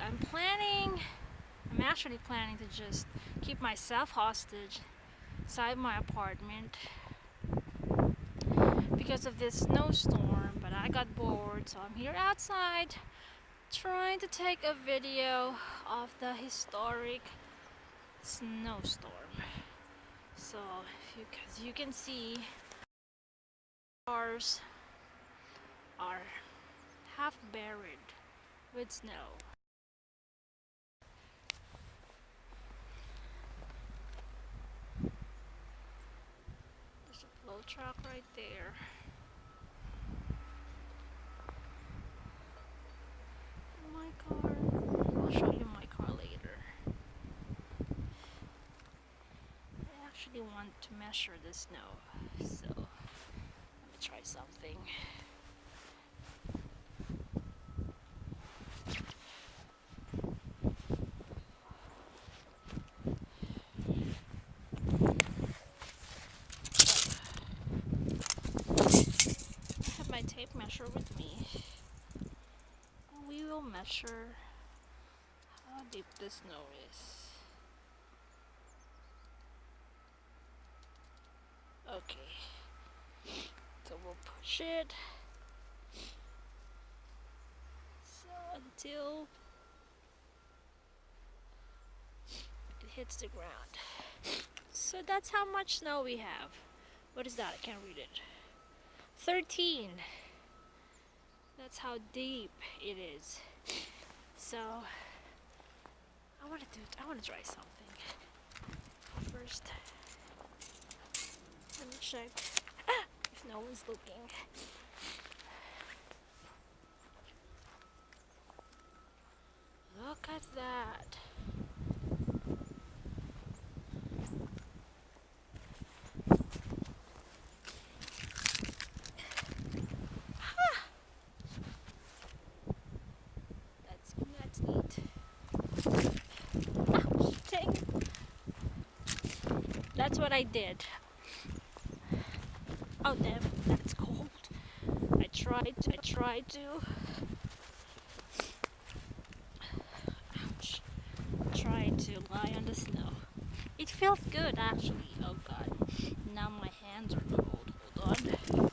I'm actually planning to just keep myself hostage inside my apartment because of this snowstorm, but I got bored, so I'm here outside trying to take a video of the historic snowstorm. So, as you can see, cars are half buried with snow. There's a plow truck right there. My car. I'll show you my car later. I actually want to measure the snow, so let me try something. I have my tape measure with me. We will measure how deep the snow is. Okay, so we'll push it until it hits the ground. So that's how much snow we have. What is that? I can't read it. 13. That's how deep it is. So I want to try something. First, let me check if no one's looking. Look at that. That's neat. Ouch, dang. That's what I did. Oh damn, that's cold. I tried to. Ouch. Tried to lie on the snow. It feels good actually. Oh god. Now my hands are cold. Hold on.